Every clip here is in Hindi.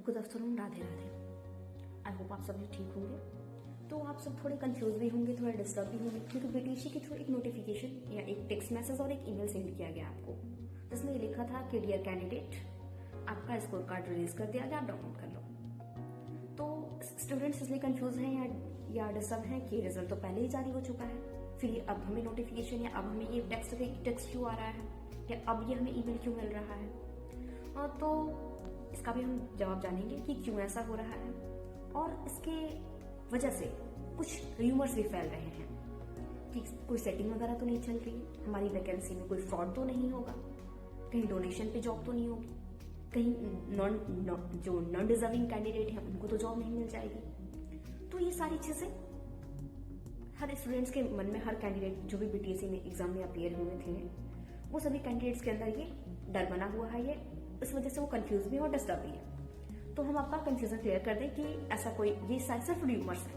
Good afternoon, Radhe Radhe. I hope आप सभी ठीक होंगे। तो आप सब थोड़े कंफ्यूज भी होंगे, थोड़े डिस्टर्ब भी होंगे, क्योंकि बीटीसी के थ्रू एक नोटिफिकेशन या एक टेक्स्ट मैसेज और एक ईमेल सेंड किया गया आपको, जिसमें ये लिखा था कि डियर कैंडिडेट, आपका स्कोर कार्ड रिलीज कर दिया गया, आप डाउनलोड कर लो। तो स्टूडेंट्स इसलिए कंफ्यूज हैं या डिस्टर्ब हैं कि रिजल्ट तो पहले ही जारी हो चुका है, फिर अब हमें नोटिफिकेशन या अब हमें ये टेक्स्ट क्यों आ रहा है, या अब ये हमें ईमेल क्यों मिल रहा है। तो इसका भी हम जवाब जानेंगे कि क्यों ऐसा हो रहा है, और इसके वजह से कुछ र्यूमर्स भी फैल रहे हैं कि कोई सेटिंग वगैरह तो नहीं चल रही, हमारी वैकेंसी में कोई फ्रॉड तो नहीं होगा, कहीं डोनेशन पे जॉब तो नहीं होगी, कहीं जो नॉन डिजर्विंग कैंडिडेट है उनको तो जॉब नहीं मिल जाएगी। तो ये सारी चीजें हर स्टूडेंट्स के मन में, हर कैंडिडेट जो भी बीटीएससी में एग्जाम में अपियर हुए थे, वो सभी कैंडिडेट्स के अंदर ये डर बना हुआ है, ये इस वजह से वो कंफ्यूज भी है और डिस्टर्ब भी है। तो हम आपका कंफ्यूजन क्लियर कर दें कि ऐसा कोई ये सिर्फ र्यूमर्स है,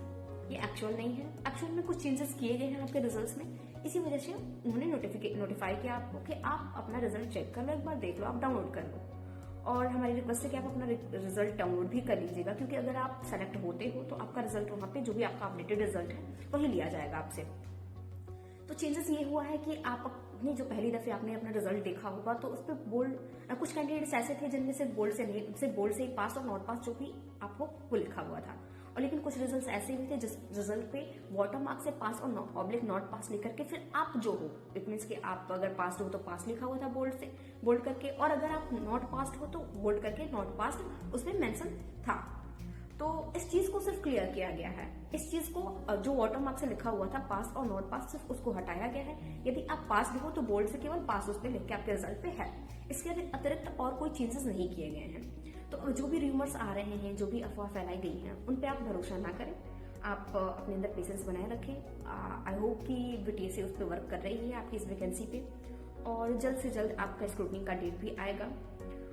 ये एक्चुअल नहीं है। एक्चुअल में कुछ चेंजेस किए गए हैं आपके रिजल्ट्स में, इसी वजह से उन्होंने नोटिफाई किया आपको कि आप अपना रिजल्ट चेक कर लो, एक बार देख लो, आप डाउनलोड कर लो। और हमारी रिक्वेस्ट है कि आप अपना रिजल्ट डाउनलोड भी कर लीजिएगा, क्योंकि अगर आप सेलेक्ट होते हो तो आपका रिजल्ट वहां पे जो भी आपका अपडेटेड रिजल्ट है वही लिया जाएगा आपसे। तो चेंजेस ये हुआ है कि आप अपनी जो पहली दफे आपने अपना रिजल्ट देखा होगा तो उस पर बोल्ड, कुछ कैंडिडेट्स ऐसे थे जिनमें से बोल्ड से ही पास और नॉट पास जो भी आपको वो लिखा हुआ था, और लेकिन कुछ रिजल्ट्स ऐसे भी थे जिस रिजल्ट पे बॉटम मार्क्स से पास और ऑब्लिक नॉट पास लिखकर के फिर आप जो हो, इट मीन्स कि आप अगर पास हो तो पास लिखा हुआ था बोल्ड करके, और अगर आप नॉट पास हो तो बोल्ड करके नॉट पास उसमें मेंशन था। तो इस चीज को सिर्फ क्लियर किया गया है, इस चीज को जो वाटर मार्क से लिखा हुआ था पास और नॉट पास, सिर्फ उसको हटाया गया है। यदि आप पास लिखो तो बोल्ड से केवल पास उस पर लिख के आपके रिजल्ट पे है, इसके अतिरिक्त और कोई चेंजेस नहीं किए गए हैं। तो जो भी र्यूमर्स आ रहे हैं, जो भी अफवाह फैलाई गई है, उन पे आप भरोसा ना करें, आप अपने अंदर पेशेंस बनाए रखें। आई होप कि बीटीएससी उस पर वर्क कर रही है आपकी इस वैकेंसी पे, और जल्द से जल्द आपका स्क्रूटनी का डेट भी आएगा।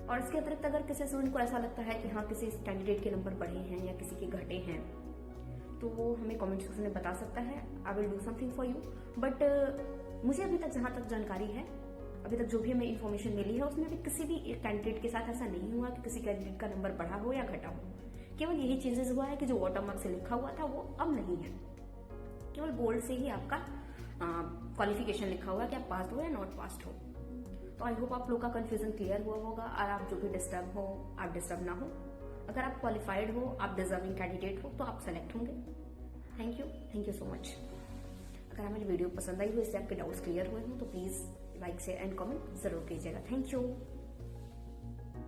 और इसके अतिरिक्त अगर किसी स्टूडेंट को ऐसा लगता है कि हाँ किसी कैंडिडेट के नंबर बढ़े हैं या किसी के घटे हैं, तो वो हमें कमेंट सेक्शन में बता सकता है। I will do something for you. But मुझे अभी तक जहां तक जानकारी है, अभी तक जो भी हमें इन्फॉर्मेशन मिली है, उसमें भी किसी भी कैंडिडेट के साथ ऐसा नहीं हुआ कि किसी कैंडिडेट का नंबर बढ़ा हो या घटा हो। केवल यही चेंजेस हुआ है कि जो वाटर मार्क से लिखा हुआ था वो अब नहीं है, केवल बोल्ड से ही आपका क्वालिफिकेशन लिखा हुआ है कि आप पास हो या नॉट पास हो। तो आई होप आप लोग का कंफ्यूजन क्लियर हुआ होगा, और आप जो भी डिस्टर्ब हो आप डिस्टर्ब ना हो। अगर आप क्वालिफाइड हो, आप डिजर्विंग कैंडिडेट हो, तो आप सेलेक्ट होंगे। Thank you so much. अगर हमारी वीडियो पसंद आई हो, इससे आपके डाउट्स क्लियर हुए हो, तो please like share and comment जरूर कीजिएगा। Thank you.